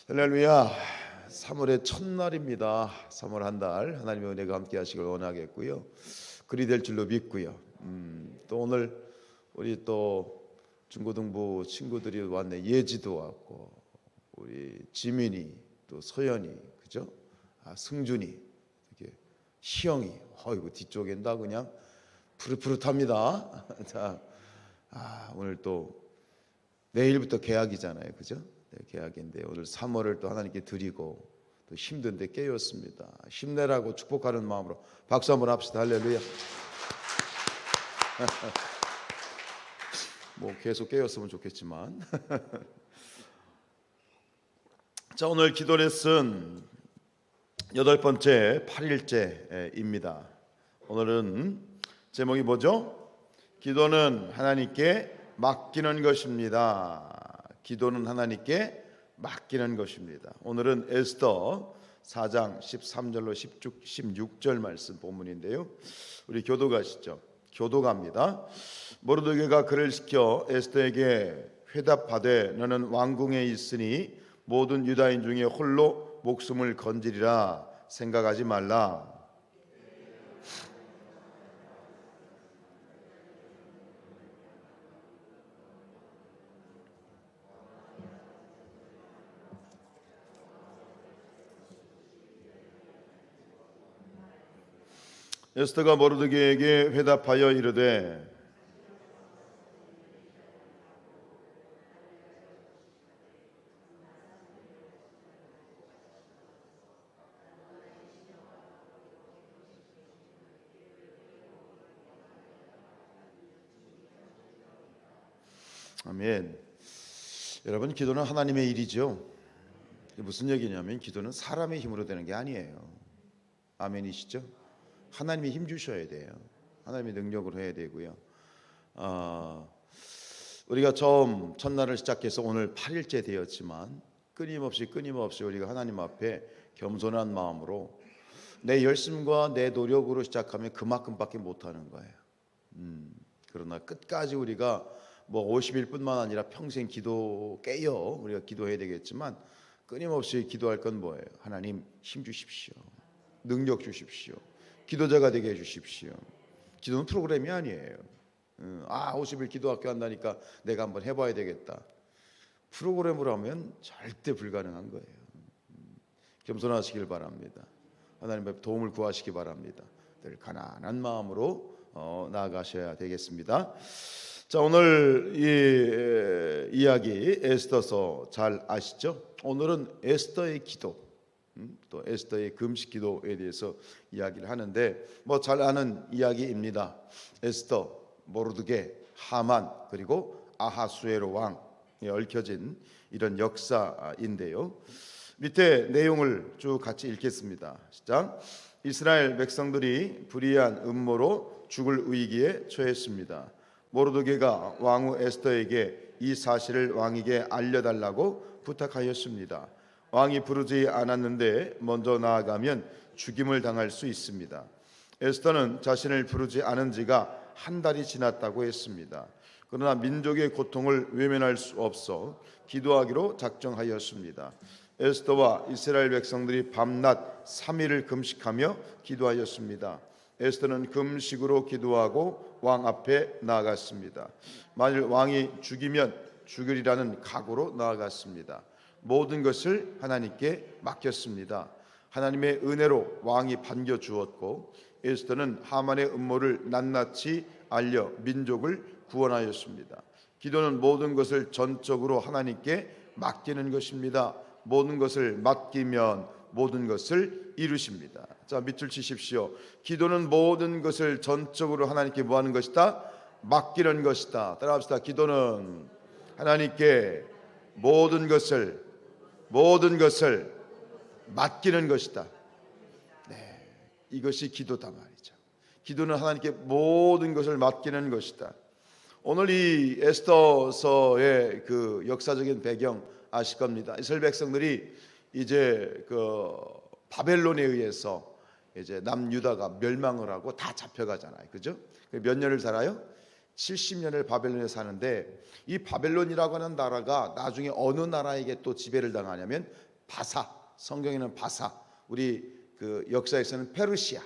할렐루야. 3월의 첫날입니다. 3월 한 달 하나님의 은혜가 함께 하시길 원하겠고요. 그리 될 줄로 믿고요. 또 오늘 우리 또 중고등부 친구들이 왔네. 예지도 왔고 우리 지민이 또 서연이 그죠? 승준이 이렇게 희영이 이거 뒤쪽엔 다 그냥 푸릇푸릇합니다. 자, 오늘 또 내일부터 개학이잖아요. 그죠? 네, 개학인데 오늘 3월을 또 하나님께 드리고 또 힘든데 깨었습니다. 힘내라고 축복하는 마음으로 박수 한번 합시다. 할렐루야. 뭐 계속 깨었으면 좋겠지만 자, 오늘 기도 레슨 8번째 8일째입니다. 오늘은 제목이 뭐죠? 기도는 하나님께 맡기는 것입니다. 기도는 하나님께 맡기는 것입니다. 오늘은 에스더 4장 13절로 16절 말씀 본문인데요. 우리 교도가시죠. 교도갑니다. 모르드게가 그를 시켜 에스더에게 회답하되 너는 왕궁에 있으니 모든 유다인 중에 홀로 목숨을 건지리라 생각하지 말라. 에스더가 모르드게에게 회답하여 이르되 아멘. 여러분, 기도는 하나님의 일이죠. 무슨 얘기냐면 기도는 사람의 힘으로 되는 게 아니에요. 아멘이시죠? 하나님이 힘 주셔야 돼요. 하나님의 능력으로 해야 되고요. 우리가 처음 첫날을 시작해서 오늘 8일째 되었지만 끊임없이 우리가 하나님 앞에 겸손한 마음으로 내 열심과 내 노력으로 시작하면 그만큼밖에 못하는 거예요. 그러나 끝까지 우리가 뭐 50일뿐만 아니라 평생 우리가 기도해야 되겠지만 끊임없이 기도할 건 뭐예요? 하나님 힘 주십시오. 능력 주십시오. 기도자가 되게 해주십시오. 기도는 프로그램이 아니에요. 50일 기도학교 한다니까 내가 한번 해봐야 되겠다. 프로그램으로 하면 절대 불가능한 거예요. 겸손하시길 바랍니다. 하나님 앞에 도움을 구하시기 바랍니다. 늘 가난한 마음으로 나아가셔야 되겠습니다. 자, 오늘 이 이야기 에스더서 잘 아시죠? 오늘은 에스더의 기도, 또 에스더의 금식 기도에 대해서 이야기를 하는데 뭐 잘 아는 이야기입니다. 에스더, 모르드게, 하만 그리고 아하수에로 왕에 얽혀진 이런 역사인데요. 밑에 내용을 쭉 같이 읽겠습니다. 시작. 이스라엘 백성들이 불의한 음모로 죽을 위기에 처했습니다. 모르드게가 왕후 에스더에게 이 사실을 왕에게 알려달라고 부탁하였습니다. 왕이 부르지 않았는데 먼저 나아가면 죽임을 당할 수 있습니다. 에스더는 자신을 부르지 않은 지가 한 달이 지났다고 했습니다. 그러나 민족의 고통을 외면할 수 없어 기도하기로 작정하였습니다. 에스더와 이스라엘 백성들이 밤낮 3일을 금식하며 기도하였습니다. 에스더는 금식으로 기도하고 왕 앞에 나아갔습니다. 만일 왕이 죽이면 죽으리라는 각오로 나아갔습니다. 모든 것을 하나님께 맡겼습니다. 하나님의 은혜로 왕이 반겨주었고 에스더는 하만의 음모를 낱낱이 알려 민족을 구원하였습니다. 기도는 모든 것을 전적으로 하나님께 맡기는 것입니다. 모든 것을 맡기면 모든 것을 이루십니다. 자, 밑줄 치십시오. 기도는 모든 것을 전적으로 하나님께 뭐하는 것이다? 맡기는 것이다. 따라합시다. 기도는 하나님께 모든 것을 맡기는 것이다. 네, 이것이 기도다 말이죠. 기도는 하나님께 모든 것을 맡기는 것이다. 오늘 이 에스더서의 그 역사적인 배경 아실 겁니다. 이스라엘 백성들이 이제 그 바벨론에 의해서 이제 남유다가 멸망을 하고 다 잡혀가잖아요. 그죠? 몇 년을 살아요? 70년을 바벨론에 사는데 이 바벨론이라고 하는 나라가 나중에 어느 나라에게 또 지배를 당하냐면 바사, 성경에는 바사, 우리 그 역사에서는 페르시아.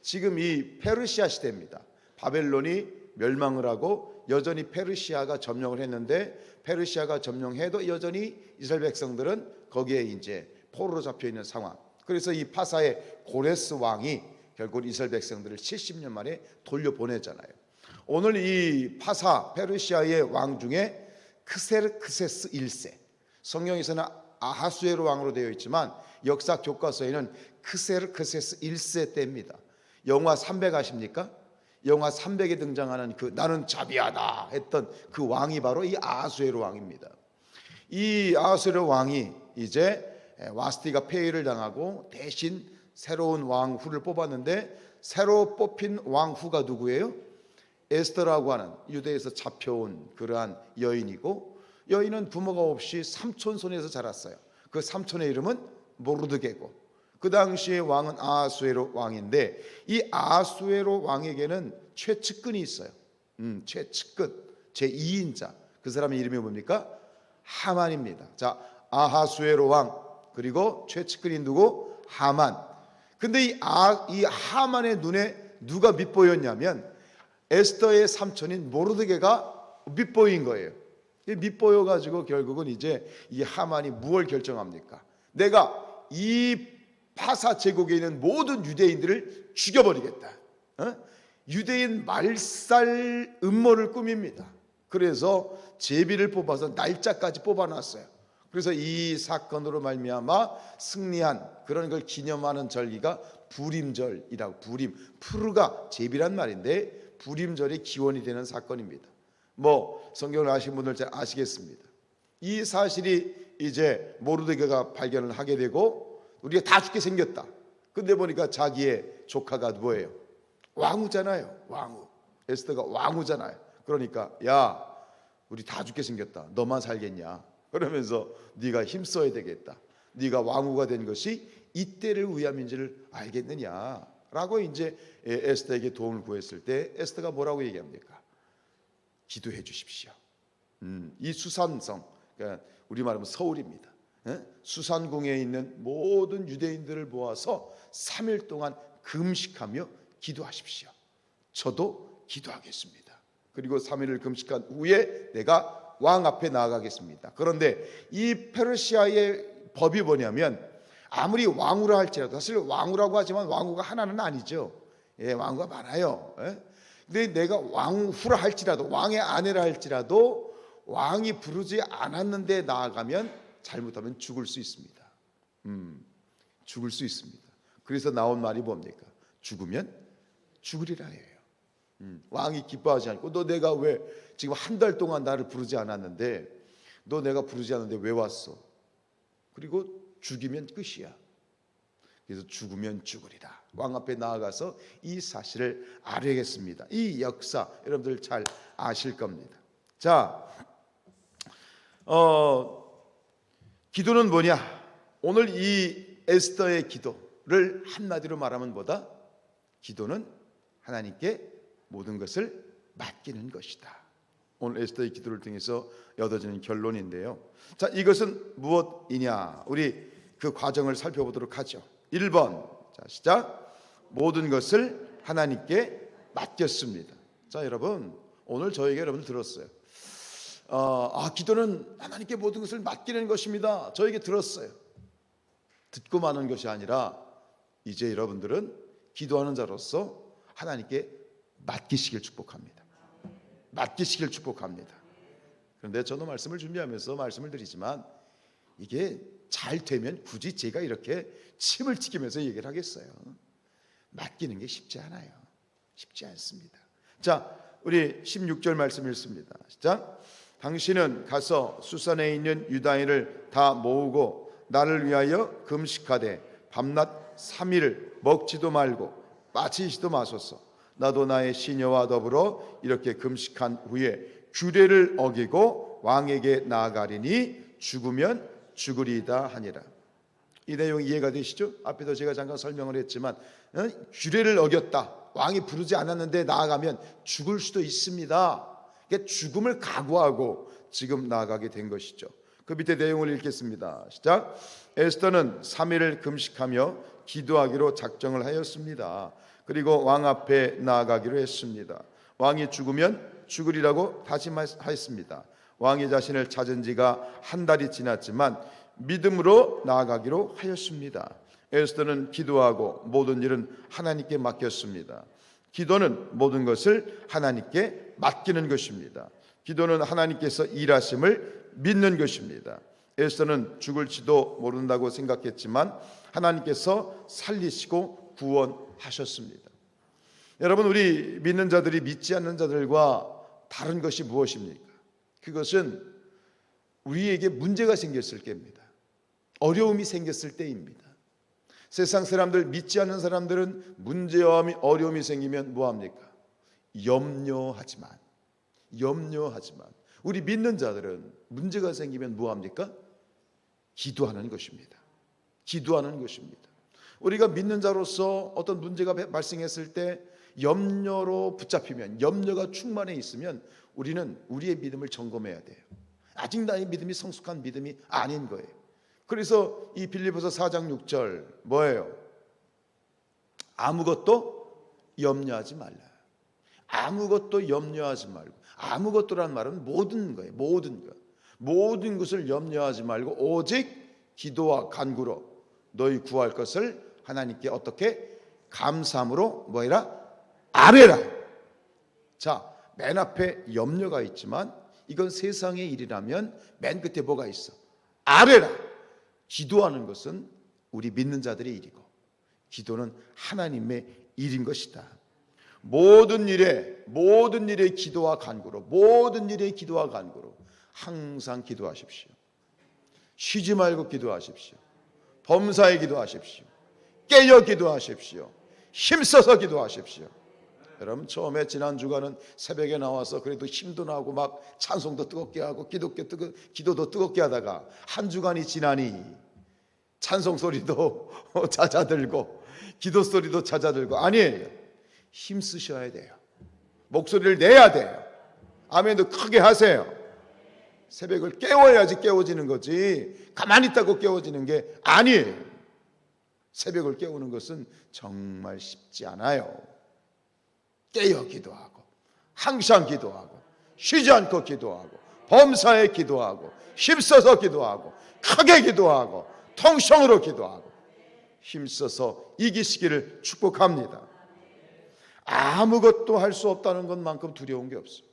지금 이 페르시아 시대입니다. 바벨론이 멸망을 하고 여전히 페르시아가 점령을 했는데, 페르시아가 점령해도 여전히 이스라엘 백성들은 거기에 이제 포로로 잡혀 있는 상황. 그래서 이 파사의 고레스 왕이 결국 이스라엘 백성들을 70년 만에 돌려보내잖아요. 오늘 이 파사 페르시아의 왕 중에 크세르크세스 1세, 성경에서는 아하수에로 왕으로 되어 있지만 역사 교과서에는 크세르크세스 1세 때입니다. 영화 300 아십니까? 영화 300에 등장하는 그 나는 자비하다 했던 그 왕이 바로 이 아하수에로 왕입니다. 이 아하수에로 왕이 이제 와스티가 폐위를 당하고 대신 새로운 왕후를 뽑았는데, 새로 뽑힌 왕후가 누구예요? 에스더라고 하는 유대에서 잡혀온 그러한 여인이고, 여인은 부모가 없이 삼촌 손에서 자랐어요. 그 삼촌의 이름은 모르드게고, 그 당시의 왕은 아하수에로 왕인데, 이 아하수에로 왕에게는 최측근이 있어요. 최측근, 제2인자. 그 사람의 이름이 뭡니까? 하만입니다. 자, 아하수에로 왕, 그리고 최측근이 누구? 하만. 근데 이 하만의 눈에 누가 밑보였냐면 에스더의 삼촌인 모르드게가 밑보인 거예요. 밑보여가지고 결국은 이제 이 하만이 무엇을 결정합니까? 내가 이 파사 제국에 있는 모든 유대인들을 죽여버리겠다. 유대인 말살 음모를 꾸밉니다. 그래서 제비를 뽑아서 날짜까지 뽑아놨어요. 그래서 이 사건으로 말미암아 승리한 그런 걸 기념하는 절기가 부림절이라고, 부림, 푸르가 제비란 말인데 부림절의 기원이 되는 사건입니다. 뭐 성경을 아시는 분들 잘 아시겠습니다. 이 사실이 이제 모르드게가 발견을 하게 되고, 우리가 다 죽게 생겼다. 근데 보니까 자기의 조카가 뭐예요? 왕후잖아요. 왕후. 에스더가 왕후잖아요. 그러니까 야, 우리 다 죽게 생겼다. 너만 살겠냐? 그러면서 네가 힘써야 되겠다. 네가 왕후가 된 것이 이때를 위함인지를 알겠느냐? 라고 이제 에스더에게 도움을 구했을 때 에스더가 뭐라고 얘기합니까? 기도해 주십시오. 이 수산성, 그러니까 우리 말하면 서울입니다. 수산궁에 있는 모든 유대인들을 모아서 3일 동안 금식하며 기도하십시오. 저도 기도하겠습니다. 그리고 3일을 금식한 후에 내가 왕 앞에 나아가겠습니다. 그런데 이 페르시아의 법이 뭐냐면, 아무리 왕후라 할지라도, 사실 왕후라고 하지만 왕후가 하나는 아니죠. 왕후가 많아요. 근데 내가 왕후라 할지라도, 왕의 아내라 할지라도 왕이 부르지 않았는데 나아가면 잘못하면 죽을 수 있습니다. 죽을 수 있습니다. 그래서 나온 말이 뭡니까? 죽으면 죽으리라 해요. 왕이 기뻐하지 않고, 너 내가 왜 지금 한 달 동안 나를 부르지 않았는데, 너 내가 부르지 않았는데 왜 왔어? 그리고 죽이면 끝이야. 그래서 죽으면 죽으리라. 왕 앞에 나아가서 이 사실을 알아야겠습니다. 이 역사 여러분들 잘 아실 겁니다. 자, 기도는 뭐냐? 오늘 이 에스더의 기도를 한마디로 말하면 뭐다? 기도는 하나님께 모든 것을 맡기는 것이다. 오늘 에스더의 기도를 통해서 얻어지는 결론인데요. 자, 이것은 무엇이냐? 우리 그 과정을 살펴보도록 하죠. 1번, 자 시작. 모든 것을 하나님께 맡겼습니다. 자, 여러분 오늘 저에게 여러분 들었어요. 기도는 하나님께 모든 것을 맡기는 것입니다. 저에게 들었어요. 듣고 마는 것이 아니라 이제 여러분들은 기도하는 자로서 하나님께 맡기시길 축복합니다. 맡기시길 축복합니다. 그런데 저도 말씀을 준비하면서 말씀을 드리지만, 이게 잘 되면 굳이 제가 이렇게 침을 튀기면서 얘기를 하겠어요. 맡기는 게 쉽지 않아요. 쉽지 않습니다. 자, 우리 16절 말씀 읽습니다. 시작. 당신은 가서 수산에 있는 유다인을 다 모으고 나를 위하여 금식하되 밤낮 3일을 먹지도 말고 빠지지도 마소서. 나도 나의 시녀와 더불어 이렇게 금식한 후에 규례를 어기고 왕에게 나아가리니 죽으면 죽으리이다 하니라. 이 내용 이해가 되시죠? 앞에도 제가 잠깐 설명을 했지만 규례를 어겼다. 왕이 부르지 않았는데 나아가면 죽을 수도 있습니다. 그러니까 죽음을 각오하고 지금 나아가게 된 것이죠. 그 밑에 내용을 읽겠습니다. 시작. 에스더는 3일을 금식하며 기도하기로 작정을 하였습니다. 그리고 왕 앞에 나아가기로 했습니다. 왕이 죽으면 죽으리라고 다짐하였습니다. 왕이 자신을 찾은 지가 한 달이 지났지만 믿음으로 나아가기로 하였습니다. 에스더는 기도하고 모든 일은 하나님께 맡겼습니다. 기도는 모든 것을 하나님께 맡기는 것입니다. 기도는 하나님께서 일하심을 믿는 것입니다. 에스더는 죽을지도 모른다고 생각했지만 하나님께서 살리시고 구원하셨습니다. 여러분, 우리 믿는 자들이 믿지 않는 자들과 다른 것이 무엇입니까? 그것은 우리에게 문제가 생겼을 때입니다. 어려움이 생겼을 때입니다. 세상 사람들, 믿지 않는 사람들은 문제와 어려움이 생기면 뭐합니까? 염려하지만 우리 믿는 자들은 문제가 생기면 뭐합니까? 기도하는 것입니다. 기도하는 것입니다. 우리가 믿는 자로서 어떤 문제가 발생했을 때 염려로 붙잡히면, 염려가 충만해 있으면 우리는 우리의 믿음을 점검해야 돼요. 아직 나의 믿음이 성숙한 믿음이 아닌 거예요. 그래서 이 빌립보서 4장 6절 뭐예요? 아무것도 염려하지 말라. 아무것도 염려하지 말고, 아무것도란 말은 모든 거예요. 모든 것. 모든 것을 염려하지 말고 오직 기도와 간구로 너희 구할 것을 하나님께 어떻게? 감사함으로 뭐해라? 아뢰라. 자, 맨 앞에 염려가 있지만 이건 세상의 일이라면 맨 끝에 뭐가 있어? 아뢰라. 기도하는 것은 우리 믿는 자들의 일이고 기도는 하나님의 일인 것이다. 모든 일에 기도와 간구로, 항상 기도하십시오. 쉬지 말고 기도하십시오. 범사에 기도하십시오. 깨어 기도하십시오. 힘써서 기도하십시오. 여러분, 처음에 지난 주간은 새벽에 나와서 그래도 힘도 나고 막 찬송도 뜨겁게 하고 기도도 뜨겁게 하다가 한 주간이 지나니 찬송 소리도 잦아들고 기도 소리도 잦아들고, 아니에요. 힘쓰셔야 돼요. 목소리를 내야 돼요. 아멘도 크게 하세요. 새벽을 깨워야지 깨워지는 거지 가만히 있다고 깨워지는 게 아니에요. 새벽을 깨우는 것은 정말 쉽지 않아요. 깨어 기도하고, 항상 기도하고, 쉬지 않고 기도하고, 범사에 기도하고, 힘써서 기도하고, 크게 기도하고, 통성으로 기도하고, 힘써서 이기시기를 축복합니다. 아무것도 할 수 없다는 것만큼 두려운 게 없어요.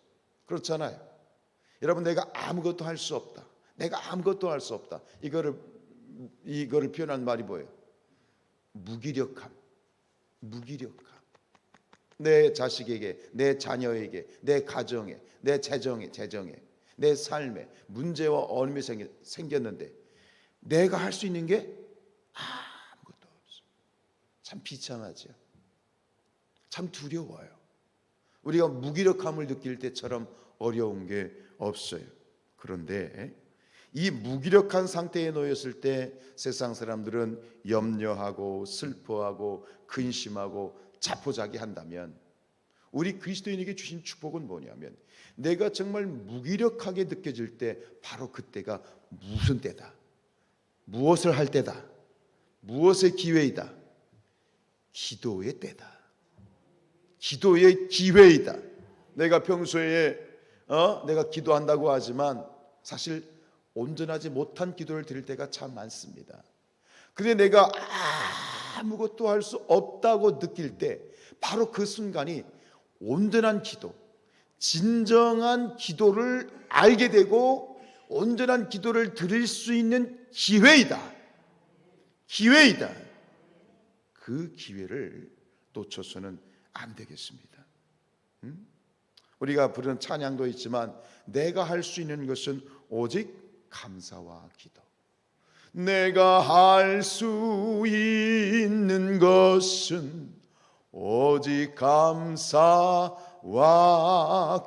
그렇잖아요. 여러분, 내가 아무것도 할 수 없다, 내가 아무것도 할 수 없다, 이거를 표현한 말이 뭐예요? 무기력함. 내 자식에게, 내 자녀에게, 내 가정에, 내 재정에, 내 삶에 문제와 어려움이 생겼는데 내가 할 수 있는 게 아무것도 없어. 참 비참하죠. 참 두려워요. 우리가 무기력함을 느낄 때처럼 어려운 게 없어요. 그런데 이 무기력한 상태에 놓였을 때 세상 사람들은 염려하고 슬퍼하고 근심하고 자포자기한다면, 우리 그리스도인에게 주신 축복은 뭐냐면, 내가 정말 무기력하게 느껴질 때 바로 그때가 무슨 때다, 무엇을 할 때다, 무엇의 기회이다? 기도의 때다. 기도의 기회이다. 내가 평소에 내가 기도한다고 하지만 사실 온전하지 못한 기도를 드릴 때가 참 많습니다. 그런데 내가 아무것도 할 수 없다고 느낄 때 바로 그 순간이 온전한 기도, 진정한 기도를 알게 되고 온전한 기도를 드릴 수 있는 기회이다. 그 기회를 놓쳐서는 안 되겠습니다. 우리가 부르는 찬양도 있지만 내가 할 수 있는 것은 오직 감사와 기도. 내가 할 수 있는 것은 오직 감사와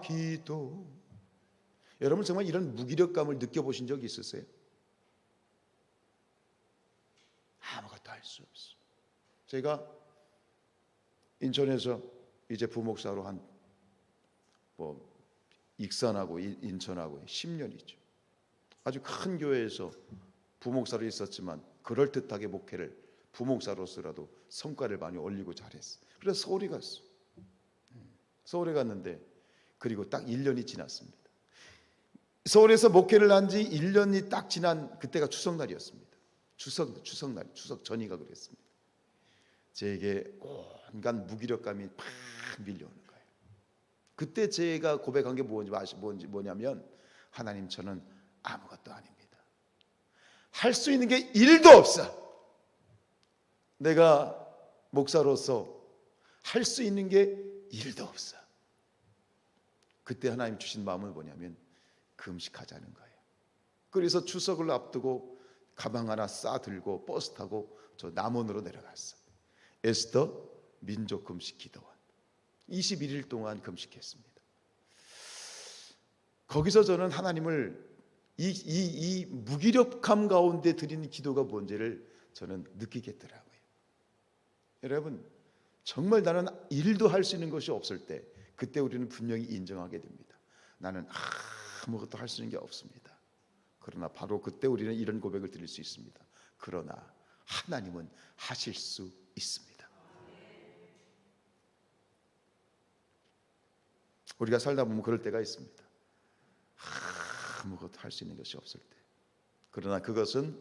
기도. 여러분, 정말 이런 무기력감을 느껴보신 적이 있으세요? 아무것도 할 수 없어. 제가 인천에서 이제 부목사로 익산하고 인천하고 10년이죠. 아주 큰 교회에서 부목사로 있었지만 그럴듯하게 목회를 부목사로서라도 성과를 많이 올리고 잘했어. 그래서 서울에 갔어. 서울에 갔는데 그리고 딱 1년이 지났습니다. 서울에서 목회를 한 지 1년이 딱 지난 그때가 추석날이었습니다. 추석날, 추석 전이가 그랬습니다. 제게 온갖 무기력감이 팍 밀려오는 거예요. 그때 제가 고백한 게 뭐냐면 하나님, 저는 아무것도 아닙니다. 할 수 있는 게 1도 없어. 내가 목사로서 할 수 있는 게 1도 없어. 그때 하나님 주신 마음은 뭐냐면 금식하자는 거예요. 그래서 추석을 앞두고 가방 하나 싸들고 버스 타고 저 남원으로 내려갔어. 에스더 민족 금식 기도원 21일 동안 금식했습니다. 거기서 저는 하나님을 이 무기력함 가운데 드리는 기도가 뭔지를 저는 느끼겠더라고요. 여러분, 정말 나는 일도 할 수 있는 것이 없을 때 그때 우리는 분명히 인정하게 됩니다. 나는 아무것도 할 수 있는 게 없습니다. 그러나 바로 그때 우리는 이런 고백을 드릴 수 있습니다. 그러나 하나님은 하실 수 있습니다. 우리가 살다 보면 그럴 때가 있습니다. 아무것도 할 수 있는 것이 없을 때. 그러나 그것은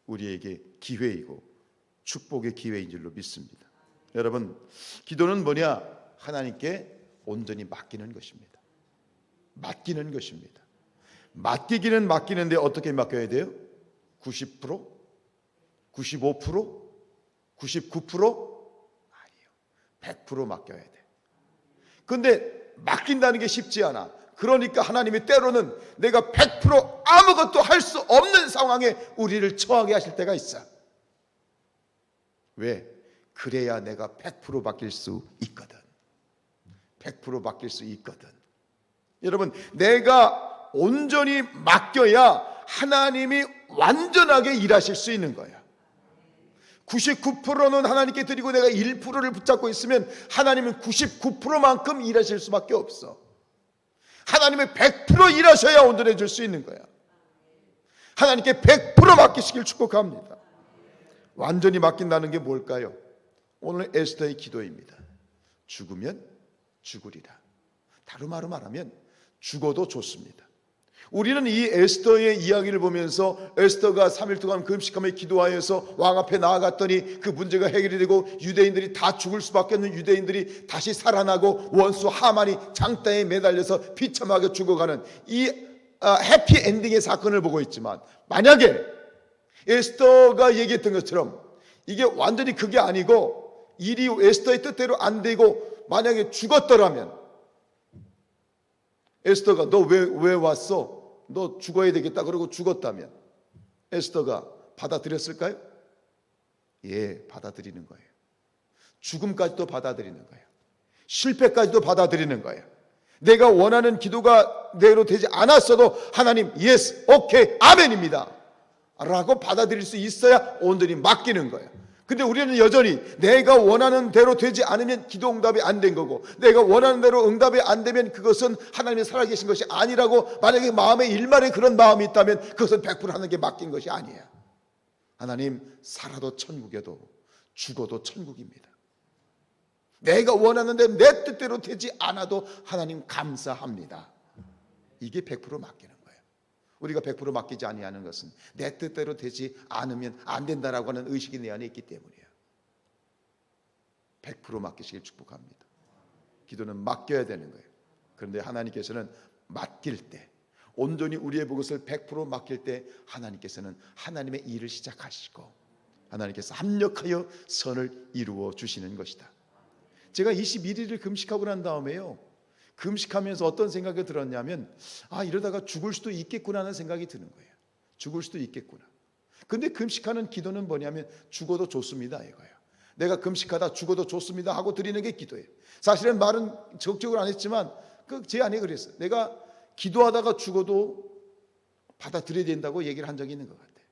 우리에게 기회이고 축복의 기회인 줄로 믿습니다. 여러분, 기도는 뭐냐? 하나님께 온전히 맡기는 것입니다. 맡기는 것입니다. 맡기기는 맡기는데 어떻게 맡겨야 돼요? 90%? 95%? 99%? 아니에요. 100% 맡겨야 돼. 근데 맡긴다는 게 쉽지 않아. 그러니까 하나님이 때로는 내가 100% 아무것도 할 수 없는 상황에 우리를 처하게 하실 때가 있어. 왜? 그래야 내가 100% 맡길 수 있거든. 100% 맡길 수 있거든. 여러분, 내가 온전히 맡겨야 하나님이 완전하게 일하실 수 있는 거야. 99%는 하나님께 드리고 내가 1%를 붙잡고 있으면 하나님은 99%만큼 일하실 수밖에 없어. 하나님의 100% 일하셔야 온전해질 수 있는 거야. 하나님께 100% 맡기시길 축복합니다. 완전히 맡긴다는 게 뭘까요? 오늘 에스더의 기도입니다. 죽으면 죽으리라. 다루마루 말하면 죽어도 좋습니다. 우리는 이 에스더의 이야기를 보면서 에스더가 3일 동안 금식하며 기도하여서 왕 앞에 나아갔더니 그 문제가 해결이 되고 유대인들이 다 죽을 수밖에 없는 유대인들이 다시 살아나고 원수 하만이 장대에 매달려서 비참하게 죽어가는 이 해피엔딩의 사건을 보고 있지만, 만약에 에스더가 얘기했던 것처럼 이게 완전히 그게 아니고 일이 에스더의 뜻대로 안 되고 만약에 죽었더라면, 에스더가 너 왜 왔어? 너 죽어야 되겠다 그러고 죽었다면 에스더가 받아들였을까요? 예, 받아들이는 거예요. 죽음까지도 받아들이는 거예요. 실패까지도 받아들이는 거예요. 내가 원하는 기도가 내로 되지 않았어도 하나님 예스, 오케이, 아멘입니다 라고 받아들일 수 있어야 온전히 맡기는 거예요. 근데 우리는 여전히 내가 원하는 대로 되지 않으면 기도 응답이 안 된 거고, 내가 원하는 대로 응답이 안 되면 그것은 하나님이 살아계신 것이 아니라고, 만약에 마음에 일말에 그런 마음이 있다면 그것은 100% 하나님께 맡긴 것이 아니에요. 하나님, 살아도 천국에도 죽어도 천국입니다. 내가 원하는 대로 내 뜻대로 되지 않아도 하나님 감사합니다. 이게 100% 맡기는 거예요. 우리가 100% 맡기지 아니하는 것은 내 뜻대로 되지 않으면 안 된다라고 하는 의식이 내 안에 있기 때문이에요. 100% 맡기시길 축복합니다. 기도는 맡겨야 되는 거예요. 그런데 하나님께서는 맡길 때, 온전히 우리의 그것을 100% 맡길 때 하나님께서는 하나님의 일을 시작하시고 하나님께서 합력하여 선을 이루어 주시는 것이다. 제가 21일을 금식하고 난 다음에요, 금식하면서 어떤 생각이 들었냐면, 이러다가 죽을 수도 있겠구나 하는 생각이 드는 거예요. 죽을 수도 있겠구나. 근데 금식하는 기도는 뭐냐면 죽어도 좋습니다 이거예요. 내가 금식하다 죽어도 좋습니다 하고 드리는 게 기도예요. 사실은 말은 적극적으로 안 했지만 제 안에 그랬어요. 내가 기도하다가 죽어도 받아들여야 된다고 얘기를 한 적이 있는 것 같아요.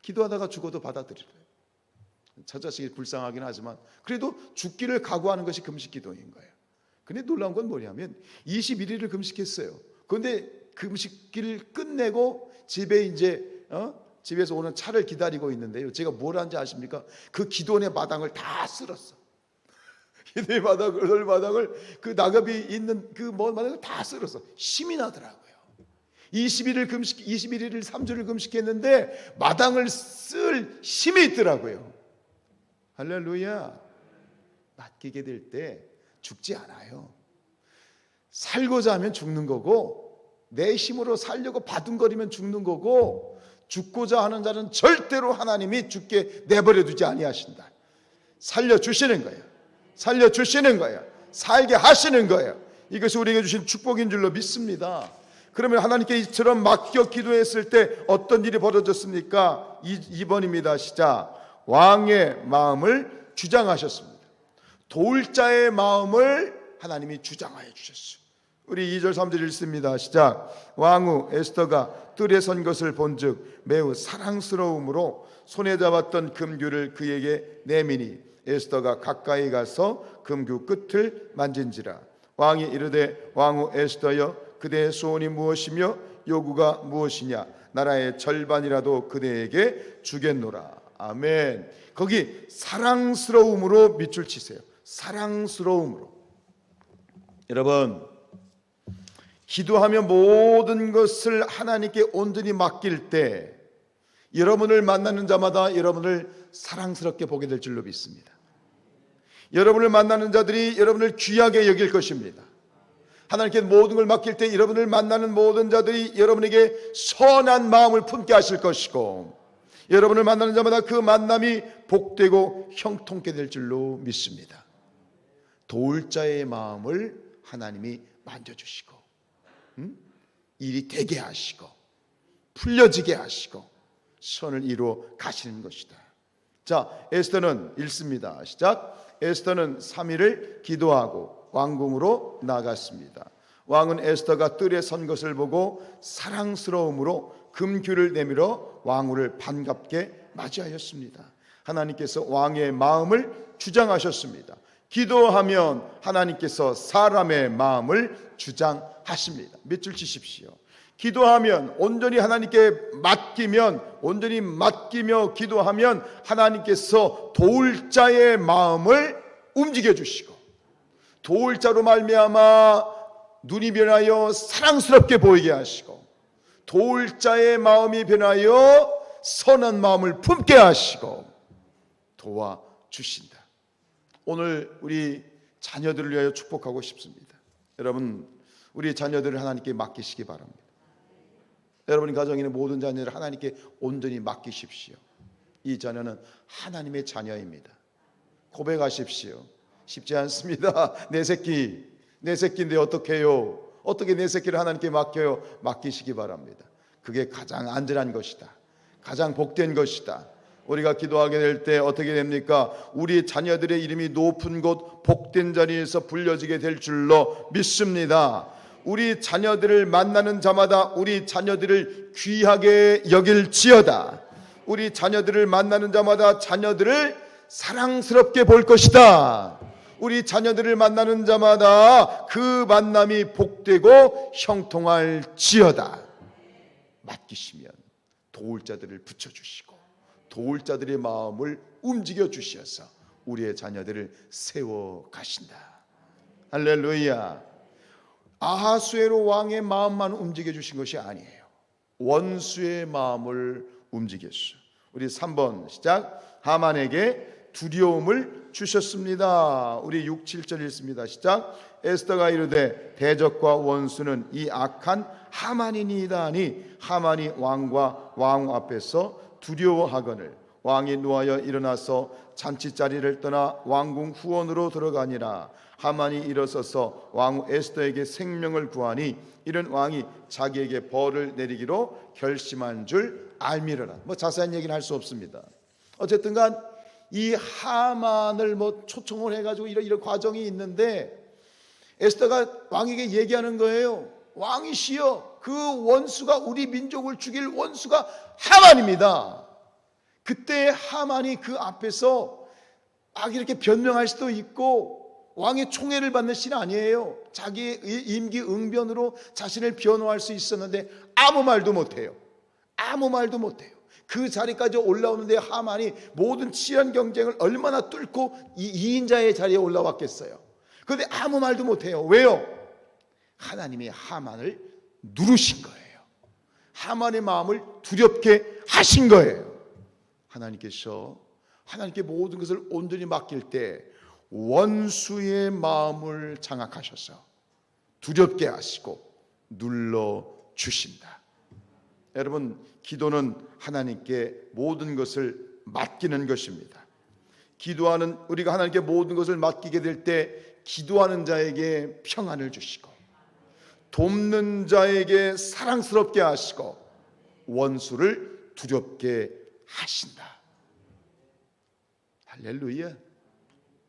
기도하다가 죽어도 받아들여요. 저 자식이 불쌍하긴 하지만 그래도 죽기를 각오하는 것이 금식 기도인 거예요. 근데 놀라운 건 뭐냐면 21일을 금식했어요. 그런데 금식기를 끝내고 집에 이제 집에서 오는 차를 기다리고 있는데요. 제가 뭘 한지 아십니까? 그 기도원의 마당을 다 쓸었어. 기도의 마당을 그 낙엽이 있는 그 먼 마당을 다 쓸었어. 힘이 나더라고요. 21일 3주를 금식했는데 마당을 쓸 힘이 있더라고요. 할렐루야. 맡기게 될 때 죽지 않아요. 살고자 하면 죽는 거고, 내 힘으로 살려고 바둥거리면 죽는 거고, 죽고자 하는 자는 절대로 하나님이 죽게 내버려 두지 아니하신다. 살려주시는 거예요. 살려주시는 거예요. 살게 하시는 거예요. 이것이 우리에게 주신 축복인 줄로 믿습니다. 그러면 하나님께 이처럼 맡겨 기도했을 때 어떤 일이 벌어졌습니까? 2번입니다. 시작. 왕의 마음을 주장하셨습니다. 도울 자의 마음을 하나님이 주장하여 주셨어요. 우리 2절 3절 읽습니다. 시작. 왕후 에스더가 뜰에 선 것을 본즉 매우 사랑스러움으로 손에 잡았던 금규를 그에게 내미니 에스더가 가까이 가서 금규 끝을 만진지라. 왕이 이르되 왕후 에스더여 그대의 소원이 무엇이며 요구가 무엇이냐? 나라의 절반이라도 그대에게 주겠노라. 아멘. 거기 사랑스러움으로 밑줄 치세요. 사랑스러움으로. 여러분, 기도하며 모든 것을 하나님께 온전히 맡길 때 여러분을 만나는 자마다 여러분을 사랑스럽게 보게 될 줄로 믿습니다. 여러분을 만나는 자들이 여러분을 귀하게 여길 것입니다. 하나님께 모든 걸 맡길 때 여러분을 만나는 모든 자들이 여러분에게 선한 마음을 품게 하실 것이고, 여러분을 만나는 자마다 그 만남이 복되고 형통케 될 줄로 믿습니다. 도울 자의 마음을 하나님이 만져주시고 일이 되게 하시고 풀려지게 하시고 선을 이루어 가시는 것이다. 자, 에스더는 읽습니다. 시작. 에스더는 3일을 기도하고 왕궁으로 나갔습니다. 왕은 에스더가 뜰에 선 것을 보고 사랑스러움으로 금규를 내밀어 왕후를 반갑게 맞이하였습니다. 하나님께서 왕의 마음을 주장하셨습니다. 기도하면 하나님께서 사람의 마음을 주장하십니다. 밑줄 치십시오. 기도하면 온전히 하나님께 온전히 맡기며 기도하면 하나님께서 도울 자의 마음을 움직여 주시고, 도울 자로 말미암아 눈이 변하여 사랑스럽게 보이게 하시고, 도울 자의 마음이 변하여 선한 마음을 품게 하시고 도와주신다. 오늘 우리 자녀들을 위하여 축복하고 싶습니다. 여러분, 우리 자녀들을 하나님께 맡기시기 바랍니다. 여러분의 가정에 있는 모든 자녀를 하나님께 온전히 맡기십시오. 이 자녀는 하나님의 자녀입니다. 고백하십시오. 쉽지 않습니다. 내 새끼인데 어떻게 해요? 어떻게 내 새끼를 하나님께 맡겨요? 맡기시기 바랍니다. 그게 가장 안전한 것이다. 가장 복된 것이다. 우리가 기도하게 될 때 어떻게 됩니까? 우리 자녀들의 이름이 높은 곳 복된 자리에서 불려지게 될 줄로 믿습니다. 우리 자녀들을 만나는 자마다 우리 자녀들을 귀하게 여길지어다. 우리 자녀들을 만나는 자마다 자녀들을 사랑스럽게 볼 것이다. 우리 자녀들을 만나는 자마다 그 만남이 복되고 형통할지어다. 맡기시면 도울 자들을 붙여주시고 도울 자들의 마음을 움직여 주셔서 우리의 자녀들을 세워 가신다. 할렐루야. 아하수에로 왕의 마음만 움직여 주신 것이 아니에요. 원수의 마음을 움직였어요. 우리 3번 시작. 하만에게 두려움을 주셨습니다. 우리 6, 7절 읽습니다. 시작. 에스더가 이르되 대적과 원수는 이 악한 하만이니이다 하니 하만이 왕과 왕 앞에서 두려워하거늘 왕이 누하여 일어나서 잔치자리를 떠나 왕궁 후원으로 들어가니라. 하만이 일어서서 왕후 에스더에게 생명을 구하니 이런 왕이 자기에게 벌을 내리기로 결심한 줄 알미르라. 자세한 얘기는 할 수 없습니다. 어쨌든간 이 하만을 초청을 해가지고 이런 과정이 있는데 에스더가 왕에게 얘기하는 거예요. 왕이시여, 그 원수가 우리 민족을 죽일 원수가 하만입니다. 그때 하만이 그 앞에서 막 이렇게 변명할 수도 있고 왕의 총애를 받는 신 아니에요. 자기의 임기 응변으로 자신을 변호할 수 있었는데 아무 말도 못해요. 아무 말도 못해요. 그 자리까지 올라오는데 하만이 모든 치열한 경쟁을 얼마나 뚫고 이 2인자의 자리에 올라왔겠어요. 그런데 아무 말도 못해요. 왜요? 하나님이 하만을 누르신 거예요. 하만의 마음을 두렵게 하신 거예요. 하나님께 모든 것을 온전히 맡길 때 원수의 마음을 장악하셔서 두렵게 하시고 눌러주신다. 여러분, 기도는 하나님께 모든 것을 맡기는 것입니다. 우리가 하나님께 모든 것을 맡기게 될 때 기도하는 자에게 평안을 주시고 돕는 자에게 사랑스럽게 하시고 원수를 두렵게 하신다. 할렐루야.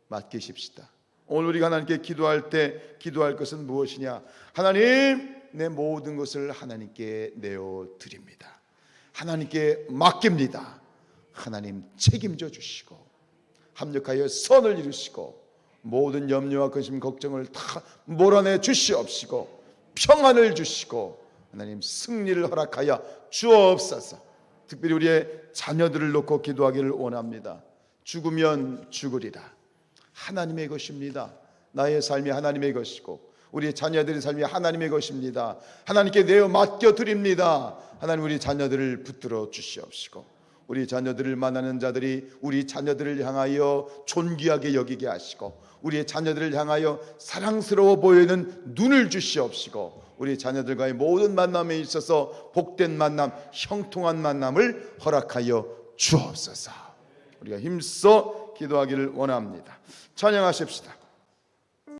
맡기십시다. 오늘 우리가 하나님께 기도할 때 기도할 것은 무엇이냐? 하나님, 내 모든 것을 하나님께 내어드립니다. 하나님께 맡깁니다. 하나님 책임져 주시고 합력하여 선을 이루시고 모든 염려와 근심 걱정을 다 몰아내 주시옵시고 평안을 주시고 하나님 승리를 허락하여 주옵소서. 특별히 우리의 자녀들을 놓고 기도하기를 원합니다. 죽으면 죽으리라. 하나님의 것입니다. 나의 삶이 하나님의 것이고 우리 자녀들의 삶이 하나님의 것입니다. 하나님께 내어 맡겨드립니다. 하나님, 우리 자녀들을 붙들어 주시옵시고 우리 자녀들을 만나는 자들이 우리 자녀들을 향하여 존귀하게 여기게 하시고 우리의 자녀들을 향하여 사랑스러워 보이는 눈을 주시옵시고 우리 자녀들과의 모든 만남에 있어서 복된 만남, 형통한 만남을 허락하여 주옵소서. 우리가 힘써 기도하기를 원합니다. 찬양하십시다.